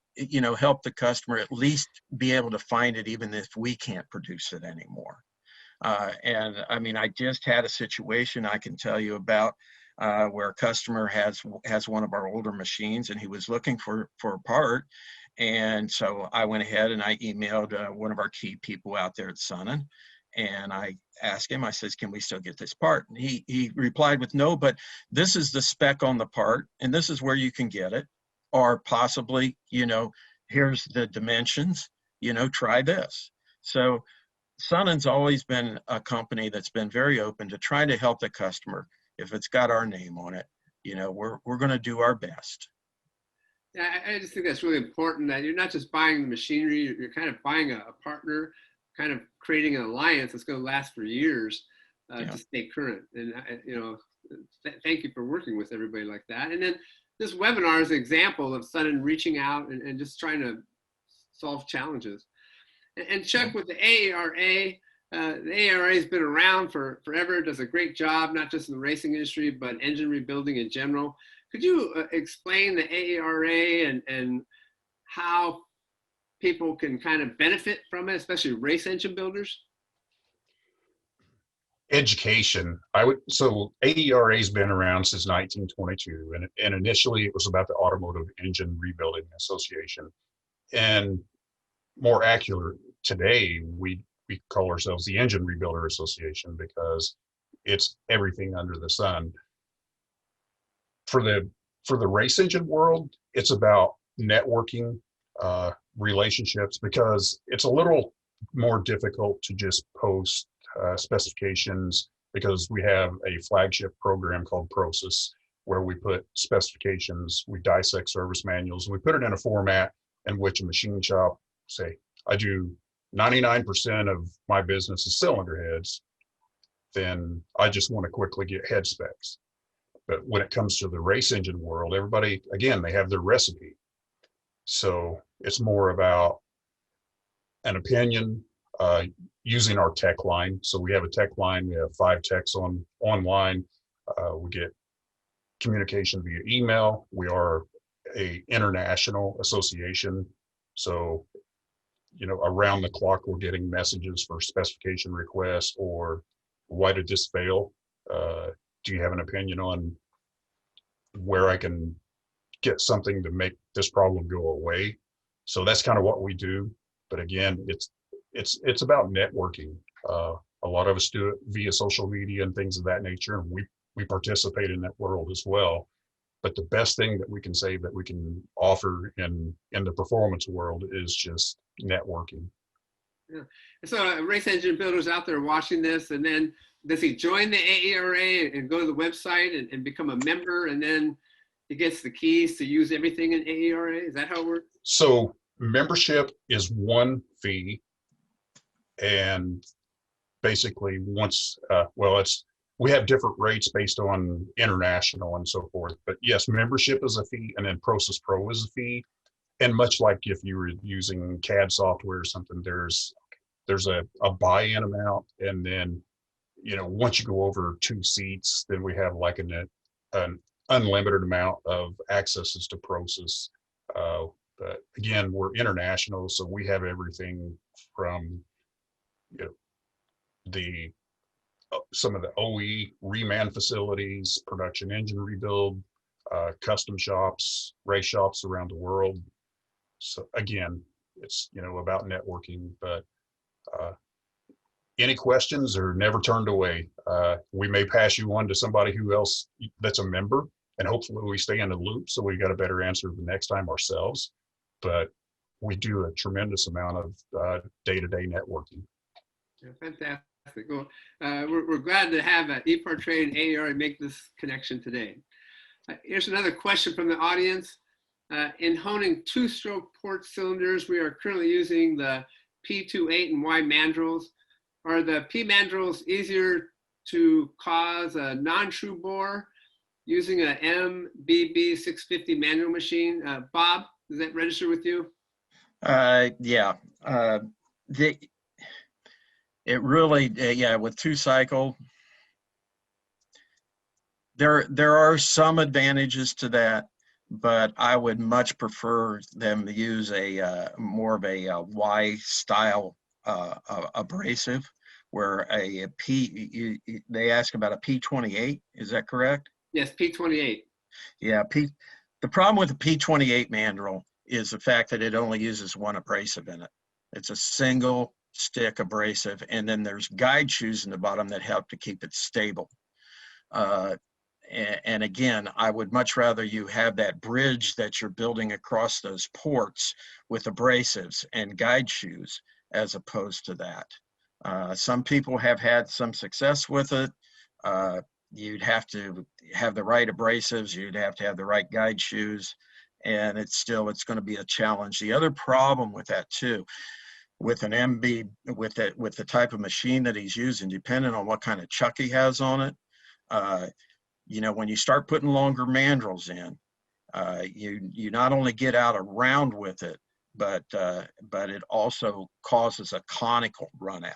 Speaker 2: help the customer at least be able to find it, even if we can't produce it anymore. And I just had a situation I can tell you about, where a customer has one of our older machines, and he was looking for a part. And so I went ahead and I emailed one of our key people out there at Sunnen, and I asked him, I says, can we still get this part? And he replied with no, but this is the spec on the part, and this is where you can get it. Or possibly, here's the dimensions, try this. So Sunnen's always been a company that's been very open to trying to help the customer. If it's got our name on it, we're going to do our best.
Speaker 1: Yeah, I just think that's really important, that you're not just buying the machinery, you're kind of buying a partner, kind of creating an alliance that's going to last for years to stay current. And, thank you for working with everybody like that. And then this webinar is an example of Sunnen reaching out and just trying to solve challenges. And Chuck, with the AERA, the AERA has been around for forever, does a great job, not just in the racing industry, but engine rebuilding in general. Could you explain the AERA and how people can kind of benefit from it, especially race engine builders?
Speaker 3: Education. So AERA has been around since 1922, and initially it was about the Automotive Engine Rebuilding Association. And more accurate today, we call ourselves the Engine Rebuilder Association, because it's everything under the sun. For the race engine world, it's about networking, relationships, because it's a little more difficult to just post specifications, because we have a flagship program called Process, where we put specifications, we dissect service manuals, and we put it in a format in which a machine shop, say, I do 99% of my business is cylinder heads, then I just want to quickly get head specs. But when it comes to the race engine world, everybody, again, they have their recipe. So it's more about an opinion, using our tech line. So we have a tech line, we have 5 techs online. We get communication via email. We are a international association. So, around the clock, we're getting messages for specification requests, or why did this fail? Do you have an opinion on where I can get something to make this problem go away? So that's kind of what we do. But again, it's about networking. A lot of us do it via social media and things of that nature, and we participate in that world as well. But the best thing that we can say that we can offer in the performance world is just networking.
Speaker 1: Yeah. So race engine builders out there watching this, and then does he join the AERA and go to the website and become a member, and then he gets the keys to use everything in AERA? Is that how it works?
Speaker 3: So membership is one fee, and basically once, we have different rates based on international and so forth. But yes, membership is a fee, and then Process Pro is a fee. And much like if you were using CAD software or something, there's a buy-in amount, and then once you go over 2 seats, then we have like an unlimited amount of accesses to Process. But again, we're international, so we have everything from some of the OE reman facilities, production engine rebuild, custom shops, race shops around the world. So again, it's about networking. But any questions are never turned away. We may pass you on to somebody who else that's a member, and hopefully we stay in the loop so we got a better answer the next time ourselves. But we do a tremendous amount of day-to-day networking.
Speaker 1: Yeah, fantastic. Well, we're glad to have EPARTRADE and AERA make this connection today. Here's another question from the audience. In honing 2-stroke port cylinders, we are currently using the P28 and Y mandrels. Are the P mandrels easier to cause a non-true bore using a MBB 650 manual machine? Bob, does that register with you?
Speaker 2: Yeah. It really, with 2-cycle, there are some advantages to that, but I would much prefer them to use a more of a Y style abrasive, where they ask about a P28. Is that correct?
Speaker 1: Yes, P28.
Speaker 2: Yeah, the problem with the P28 mandrel is the fact that it only uses one abrasive in it. It's a single stick abrasive, and then there's guide shoes in the bottom that help to keep it stable. And again, I would much rather you have that bridge that you're building across those ports with abrasives and guide shoes as opposed to that. Some people have had some success with it. You'd have to have the right abrasives, you'd have to have the right guide shoes, and it's going to be a challenge. The other problem with that too, with an MB, with the type of machine that he's using, depending on what kind of chuck he has on it, when you start putting longer mandrels in, you not only get out around with it, but it also causes a conical run out.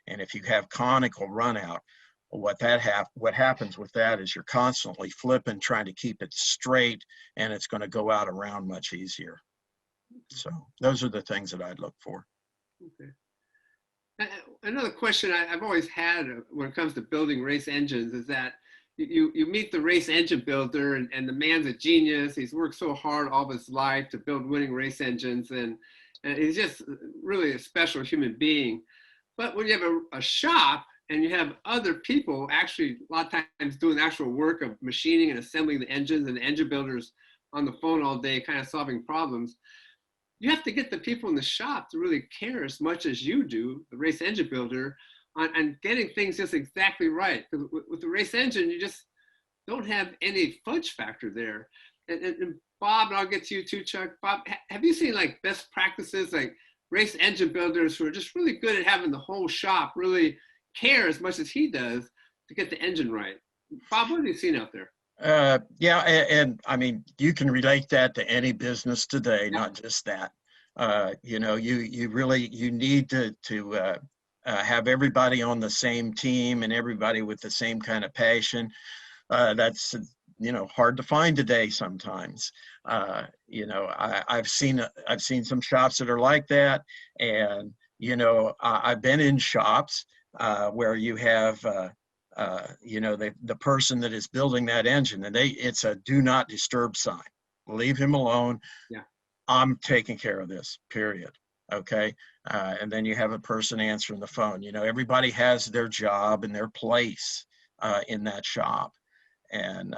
Speaker 2: And if you have conical run out, what happens with that is you're constantly flipping, trying to keep it straight, and it's going to go out around much easier. So those are the things that I'd look for.
Speaker 1: Okay. Another question I've always had when it comes to building race engines is that you meet the race engine builder, and the man's a genius. He's worked so hard all of his life to build winning race engines, and he's just really a special human being. But when you have a shop and you have other people actually a lot of times doing the actual work of machining and assembling the engines, and the engine builders on the phone all day kind of solving problems. You have to get the people in the shop to really care as much as you do, the race engine builder, on getting things just exactly right. Because with the race engine, you just don't have any fudge factor there. And Bob, and I'll get to you too, Chuck. Bob, have you seen like best practices, like race engine builders who are just really good at having the whole shop really care as much as he does to get the engine right? Bob, what have you seen out there?
Speaker 2: Yeah, and I mean, you can relate that to any business today, not just that. You know, you really need to have everybody on the same team and everybody with the same kind of passion. That's, you know, hard to find today sometimes. You know, I've seen some shops that are like that, and you know, I've been in shops where you have you know, the person that is building that engine, and it's a do not disturb sign. Leave him alone.
Speaker 1: Yeah.
Speaker 2: I'm taking care of this, period. Okay. And then you have a person answering the phone. You know, everybody has their job and their place in that shop. And,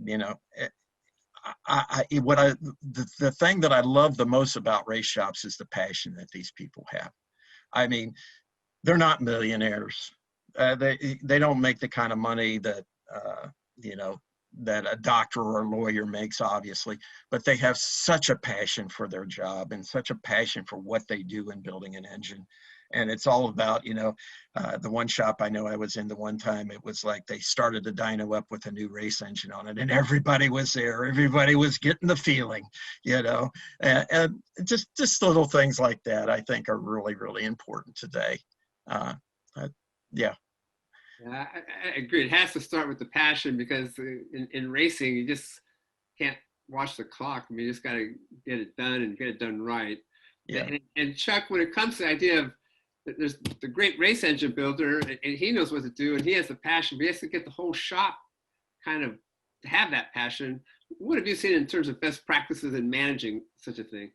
Speaker 2: you know, the thing that I love the most about race shops is the passion that these people have. I mean, they're not millionaires. They don't make the kind of money that, you know, that a doctor or a lawyer makes, obviously, but they have such a passion for their job and such a passion for what they do in building an engine. And it's all about, you know, the one shop I know I was in the one time, it was like they started the dyno up with a new race engine on it, and everybody was there. Everybody was getting the feeling, you know, and just little things like that, I think, are really, really important today. Yeah.
Speaker 1: Yeah, I agree. It has to start with the passion, because in racing, you just can't watch the clock. I mean, you just got to get it done and get it done right.
Speaker 2: Yeah.
Speaker 1: And Chuck, when it comes to the idea of, there's the great race engine builder, and he knows what to do, and he has the passion, but he has to get the whole shop kind of to have that passion. What have you seen in terms of best practices in managing such a thing?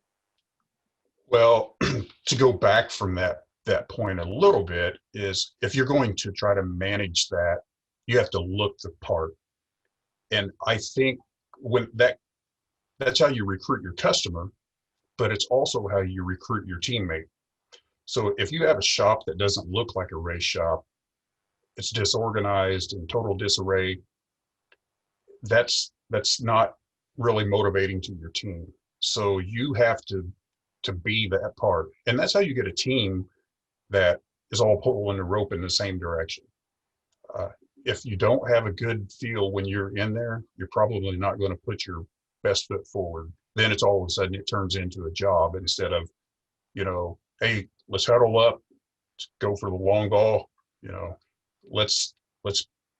Speaker 3: Well, to go back from that point a little bit, is if you're going to try to manage that, you have to look the part. And I think when that's how you recruit your customer, but it's also how you recruit your teammate. So if you have a shop that doesn't look like a race shop, it's disorganized and total disarray, that's not really motivating to your team. So you have to be that part. And that's how you get a team that is all pulling the rope in the same direction. If you don't have a good feel when you're in there, you're probably not going to put your best foot forward. Then it's all of a sudden it turns into a job instead of, you know, hey, let's huddle up, go for the long ball. You know, let's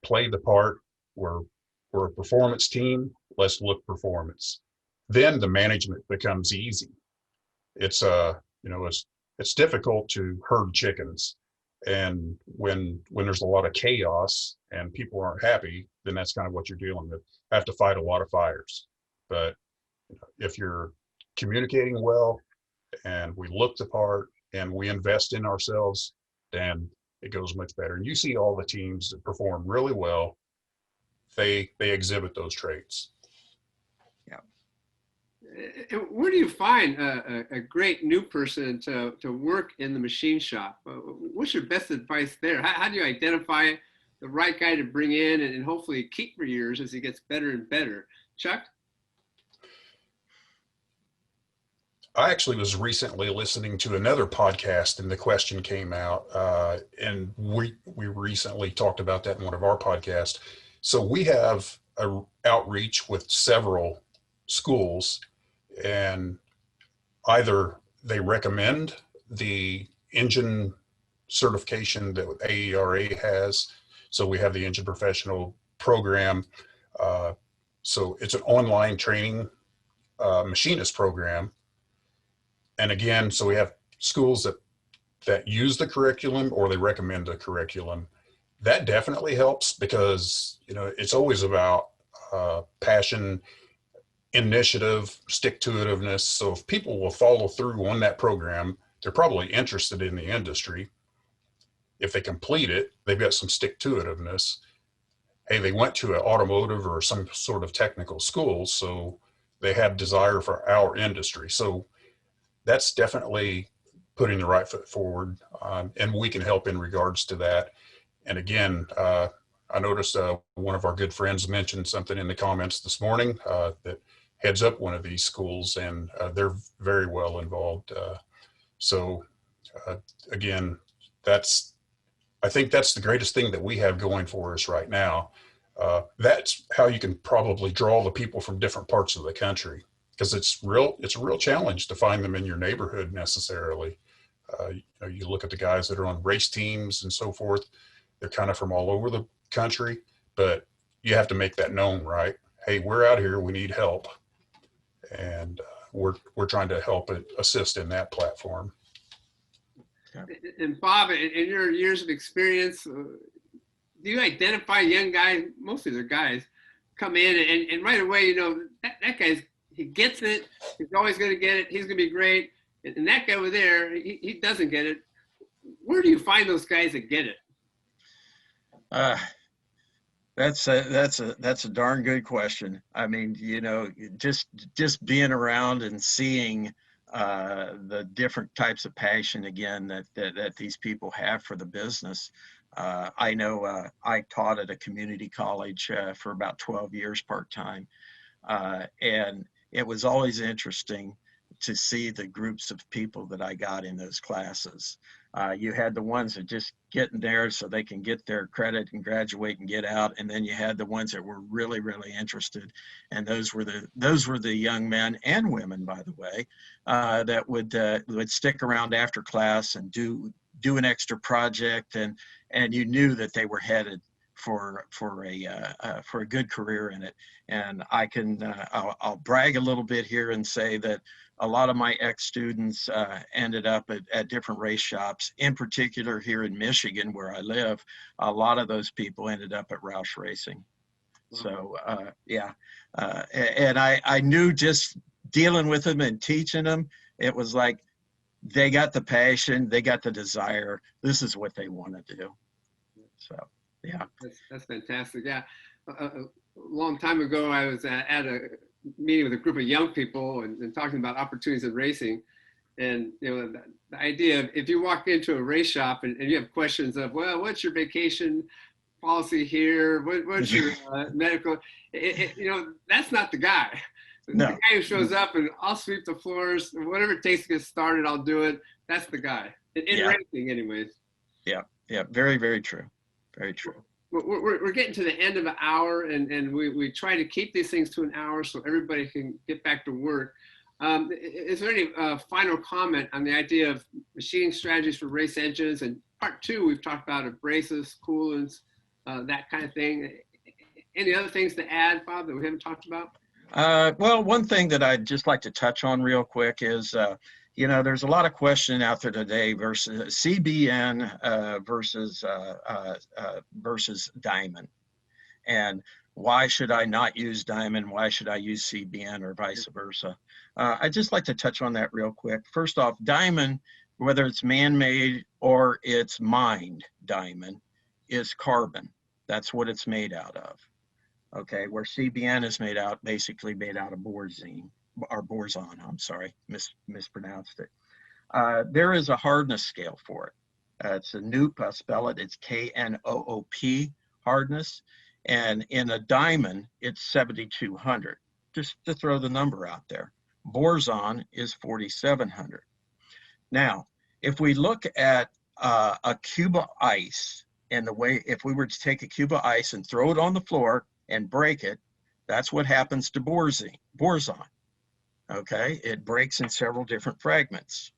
Speaker 3: play the part. We're a performance team. Let's look performance. Then the management becomes easy. It's you know, it's difficult to herd chickens, and when there's a lot of chaos and people aren't happy, then that's kind of what you're dealing with. I have to fight a lot of fires. But if you're communicating well and we look the part and we invest in ourselves, then it goes much better. And you see all the teams that perform really well, they exhibit those traits.
Speaker 1: Where do you find a great new person to work in the machine shop? What's your best advice there? How do you identify the right guy to bring in and hopefully keep for years as he gets better and better? Chuck?
Speaker 3: I actually was recently listening to another podcast, and the question came out, and we recently talked about that in one of our podcasts. So we have an outreach with several schools, and either they recommend the engine certification that AERA has. So we have the engine professional program. So it's an online training machinist program. And again, so we have schools that use the curriculum or they recommend the curriculum. That definitely helps, because, you know, it's always about passion, initiative, stick-to-itiveness. So if people will follow through on that program, they're probably interested in the industry. if they complete it, they've got some stick-to-itiveness. Hey, they went to an automotive or some sort of technical school, so they have desire for our industry. So that's definitely putting the right foot forward, and we can help in regards to that. And again, I noticed one of our good friends mentioned something in the comments this morning that heads up one of these schools, and they're very well involved. So again, I think that's the greatest thing that we have going for us right now. That's how you can probably draw the people from different parts of the country, because it's a real challenge to find them in your neighborhood necessarily. You look at the guys that are on race teams and so forth, they're kind of from all over the country, but you have to make that known, right? Hey, we're out here, we need help. And we're trying to help assist in that platform.
Speaker 1: And Bob, in your years of experience, do you identify young guys, mostly they're guys, come in and right away, that guy's, he gets it, he's always going to get it, he's going to be great. And that guy over there, he doesn't get it. Where do you find those guys that get it?
Speaker 2: That's a darn good question. I mean, just being around and seeing the different types of passion again that these people have for the business. I know I taught at a community college for about 12 years part-time, and it was always interesting to see the groups of people that I got in those classes. You had the ones that just get in there so they can get their credit and graduate and get out, and then you had the ones that were really, really interested, and those were the young men and women, by the way, that would stick around after class and do an extra project, and you knew that they were headed for a good career in it. And I'll brag a little bit here and say that a lot of my ex-students ended up at different race shops, in particular here in Michigan, where I live. A lot of those people ended up at Roush Racing. So, and I knew just dealing with them and teaching them, it was like they got the passion, they got the desire. This is what they want to do. So, yeah.
Speaker 1: That's fantastic. Yeah. A long time ago, I was at a meeting with a group of young people and talking about opportunities in racing. And the idea of, if you walk into a race shop and you have questions of, well, what's your vacation policy here? What's your medical? That's not the guy.
Speaker 2: No.
Speaker 1: The guy who shows up and I'll sweep the floors, whatever it takes to get started, I'll do it. That's the guy. In racing, anyways.
Speaker 2: Yeah. Very, very true. Very true.
Speaker 1: We're getting to the end of an hour, and we try to keep these things to an hour so everybody can get back to work. Is there any final comment on the idea of machining strategies for race engines? And part two, we've talked about abrasives, coolants, that kind of thing. Any other things to add, Bob, that we haven't talked about?
Speaker 2: Well, one thing that I'd just like to touch on real quick is, there's a lot of question out there today versus CBN versus diamond. And why should I not use diamond? Why should I use CBN or vice versa? I'd just like to touch on that real quick. First off, diamond, whether it's man-made or it's mined diamond, is carbon. That's what it's made out of. Okay, where CBN is basically made out of borzine. Or borzon, I'm sorry, mispronounced it. There is a hardness scale for it. It's a Knoop, I spell it, it's K-N-O-O-P hardness. And in a diamond, it's 7,200, just to throw the number out there. Borzon is 4,700. Now, if we look at a cube of ice, and the way, if we were to take a cube of ice and throw it on the floor and break it, that's what happens to borzon. Okay, it breaks in several different fragments.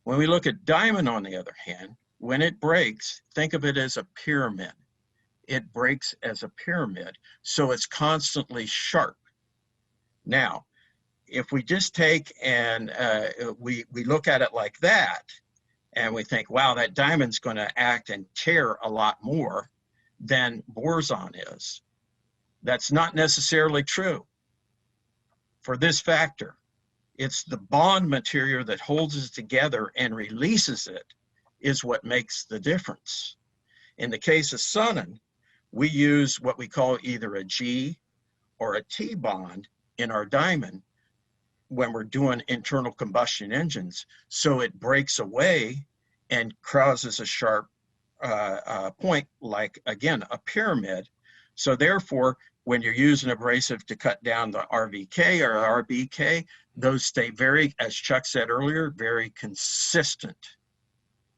Speaker 2: When we look at diamond, on the other hand, when it breaks, think of it as a pyramid. It breaks as a pyramid, so it's constantly sharp. Now, if we just take and we look at it like that, and we think, wow, that diamond's going to act and tear a lot more than borzon is. That's not necessarily true. For this factor, it's the bond material that holds it together and releases it is what makes the difference. In the case of Sunnen, we use what we call either a G or a T bond in our diamond when we're doing internal combustion engines. So it breaks away and causes a sharp point, like, again, a pyramid. So therefore, when you're using abrasive to cut down the RVK or RBK, those stay very, as Chuck said earlier, very consistent,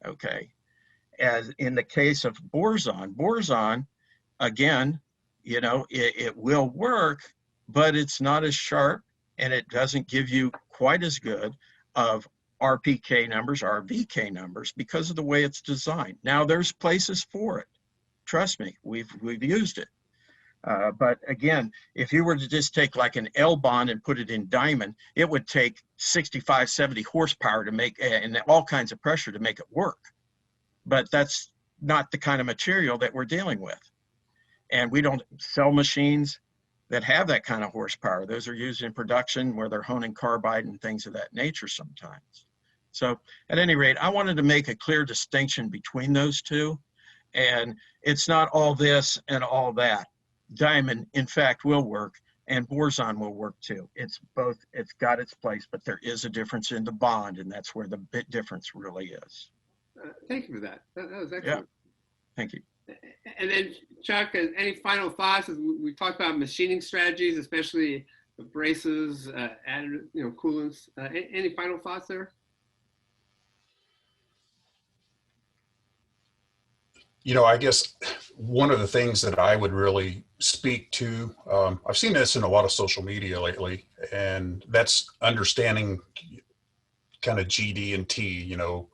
Speaker 2: okay? As in the case of boron, again, you know, it will work, but it's not as sharp, and it doesn't give you quite as good of RPK numbers, RVK numbers, because of the way it's designed. Now, there's places for it. Trust me, we've used it. But again, if you were to just take like an L bond and put it in diamond, it would take 65, 70 horsepower to make, and all kinds of pressure to make it work. But that's not the kind of material that we're dealing with. And we don't sell machines that have that kind of horsepower. Those are used in production where they're honing carbide and things of that nature sometimes. So at any rate, I wanted to make a clear distinction between those two. And it's not all this and all that. Diamond, in fact, will work, and boron will work too. It's both, it's got its place, but there is a difference in the bond, and that's where the bit difference really is.
Speaker 1: Thank you for that. That was excellent.
Speaker 2: Yeah. Thank you.
Speaker 1: And then, Chuck, any final thoughts? As we talked about machining strategies, especially abrasives, added, you know, coolants. Any final thoughts there?
Speaker 3: You know, I guess one of the things that I would really speak to, I've seen this in a lot of social media lately, and that's understanding kind of GD and T. You know,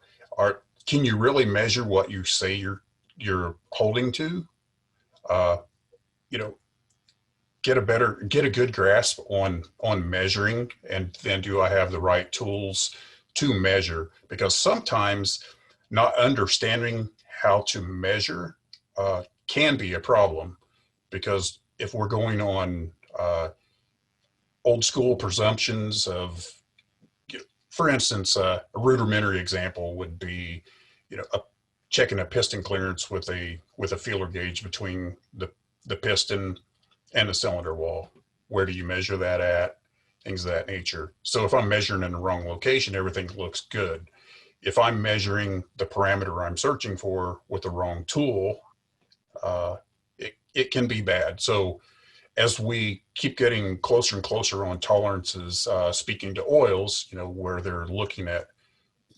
Speaker 3: can you really measure what you say you're holding to? You know, get a good grasp on measuring, and then do I have the right tools to measure? Because sometimes not understanding how to measure can be a problem, because if we're going on old school presumptions of, for instance, a rudimentary example would be, you know, checking a piston clearance with a feeler gauge between the piston and the cylinder wall. Where do you measure that at? Things of that nature. So if I'm measuring in the wrong location, everything looks good. If I'm measuring the parameter I'm searching for with the wrong tool, it can be bad. So as we keep getting closer and closer on tolerances, speaking to oils, you know, where they're looking at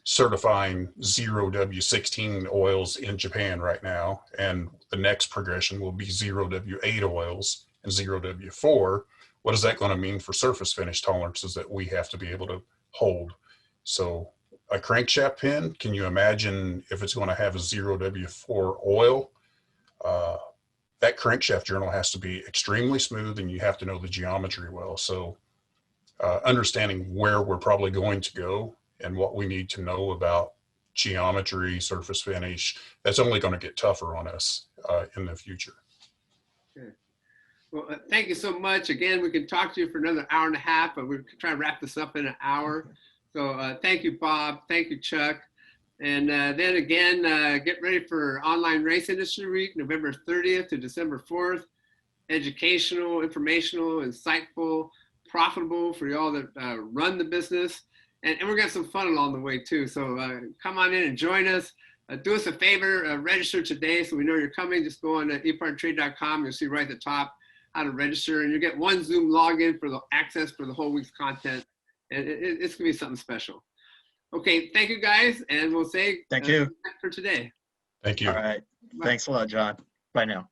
Speaker 3: certifying 0W16 oils in Japan right now, and the next progression will be 0W8 oils and 0W4. What is that going to mean for surface finish tolerances that we have to be able to hold? So a crankshaft pin, can you imagine if it's going to have a 0W4 oil? That crankshaft journal has to be extremely smooth, and you have to know the geometry well. So understanding where we're probably going to go and what we need to know about geometry, surface finish, that's only going to get tougher on us in the future.
Speaker 1: Okay. Well, thank you so much. Again, we can talk to you for another hour and a half, but we're trying to wrap this up in an hour. So thank you, Bob. Thank you, Chuck. And then again, get ready for Online Race Industry Week, November 30th to December 4th. Educational, informational, insightful, profitable for y'all that run the business. And we're going to have some fun along the way too. So come on in and join us. Do us a favor, register today so we know you're coming. Just go on to EPARTRADE.com. You'll see right at the top how to register. And you'll get one Zoom login for the access for the whole week's content. And it's going to be something special. Okay, thank you guys. And we'll say
Speaker 2: thank you
Speaker 1: for today.
Speaker 3: Thank you.
Speaker 2: All right.
Speaker 1: Bye.
Speaker 2: Thanks a lot, John. Bye now.